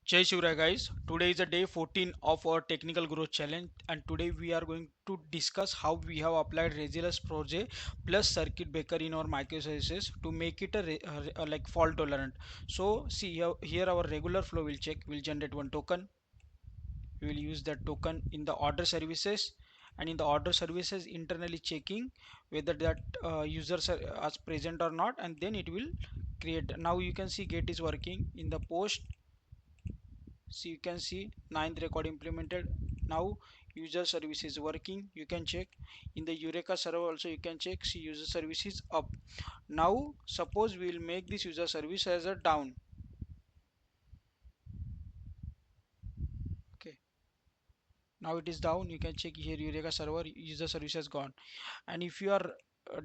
Jai Shivra guys, today is the day 14 of our technical growth challenge and today we are going to discuss how we have applied Resilience4j plus CircuitBreaker in our microservices to make it like fault tolerant. So see here our regular flow will check, will generate one token, we will use that token in the order services and in the order services internally checking whether that users are present or not, and then it will create. Now you can see get is working in the post. So you can see ninth record implemented. Now user service is working, you can check in the Eureka server also, you can check. See user service is up. Now suppose we will make this user service as a down. Okay, now it is down, you can check here Eureka server user service has gone. And if you are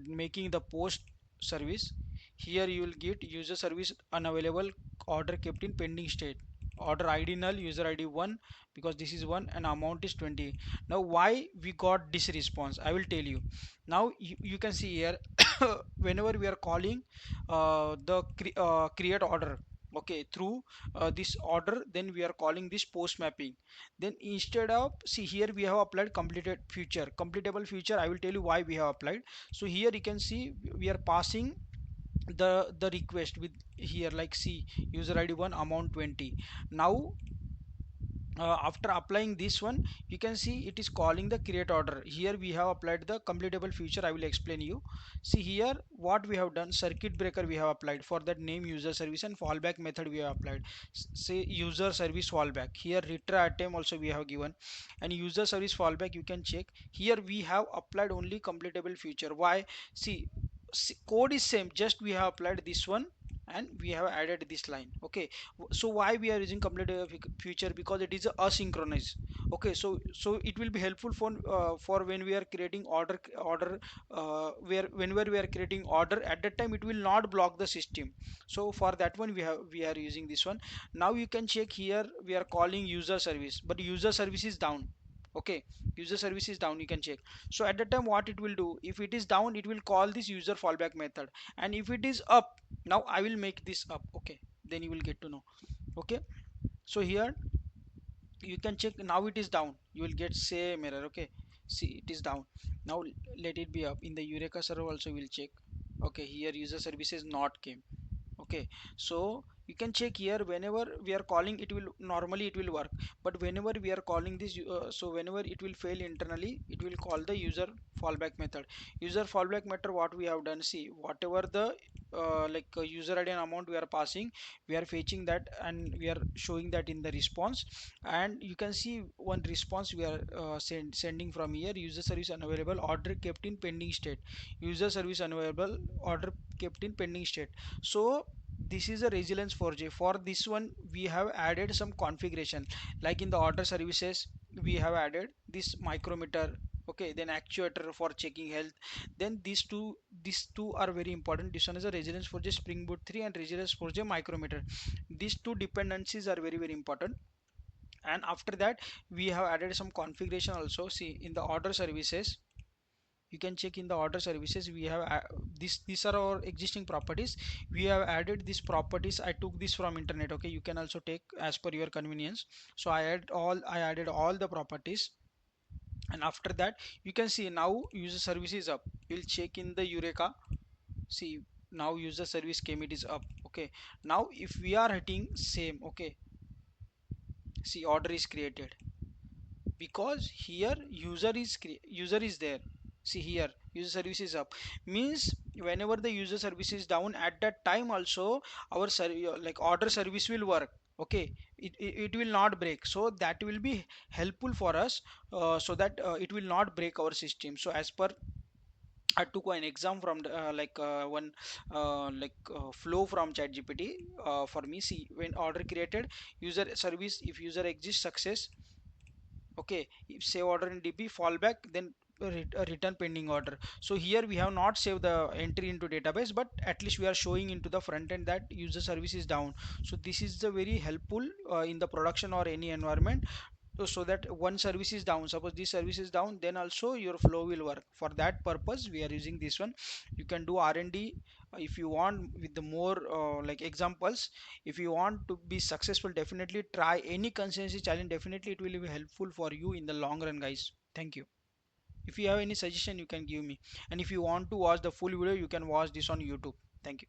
making the post service, here you will get user service unavailable, order kept in pending state, order id null, user id 1 because this is 1 and amount is 20. Now why we got this response I will tell you. Now you can see here whenever we are calling create order, okay, through this order, then we are calling this post mapping. Then instead of, see here we have applied completed future, completable future. I will tell you why we have applied. So here you can see we are passing the request with here, like see user id 1 amount 20. Now after applying this one, you can see it is calling the create order. Here we have applied the completable feature, I will explain you. See here what we have done, circuit breaker we have applied, for that name user service, and fallback method we have applied. Say user service fallback, here retry attempt also we have given, and user service fallback you can check. Here we have applied only completable feature. Why? See, code is same, just we have applied this one and we have added this line. Okay, so why we are using complete feature? Because it is a asynchronous. Okay, so it will be helpful for when we are creating order where whenever we are creating order, at that time it will not block the system. So for that one we are using this one. Now you can check here we are calling user service, but user service is down. Okay, user service is down, you can check. So at that time what it will do, if it is down it will call this user fallback method, and if it is up, now I will make this up. Okay, then you will get to know. Okay, so here you can check, now it is down, you will get same error. Okay, see it is down. Now let it be up. In the Eureka server also we'll check. Okay, here user services not came. Okay, so you can check here whenever we are calling it will normally it will work, but whenever we are calling this so whenever it will fail internally, it will call the user fallback method. User fallback method, what we have done, see whatever the user id and amount we are passing, we are fetching that and we are showing that in the response. And you can see one response we are sending from here, user service unavailable, order kept in pending state, user service unavailable, order kept in pending state. So this is a Resilience4j. For this one we have added some configuration, like in the order services we have added this micrometer. Okay, then actuator for checking health. Then these two are very important. This one is a Resilience4j Spring Boot 3 and Resilience4j micrometer. These two dependencies are very important. And after that we have added some configuration also. See in the order services, you can check in the order services we have these are our existing properties. We have added these properties, I took this from internet. Okay, you can also take as per your convenience. So I added all the properties. And after that you can see now user service is up. We'll check in the Eureka. See now user service came, it is up. Okay, now if we are hitting same, okay, see order is created, because here user is there. See here user service is up, means whenever the user service is down, at that time also our order service will work. Okay, it will not break, so that will be helpful for us, so that it will not break our system. So as per, I took an exam from the, one flow from ChatGPT for me. See when order created, user service, if user exists success. Okay, if save order in db fallback, then return pending order. So here we have not saved the entry into database, but at least we are showing into the front end that user service is down. So this is the very helpful in the production or any environment so that one service is down, suppose this service is down, then also your flow will work. For that purpose we are using this one. You can do R&D if you want with the more like examples. If you want to be successful, definitely try any consistency challenge. Definitely it will be helpful for you in the long run, guys. Thank you. If you have any suggestion, you can give me, and if you want to watch the full video, you can watch this on YouTube. Thank you.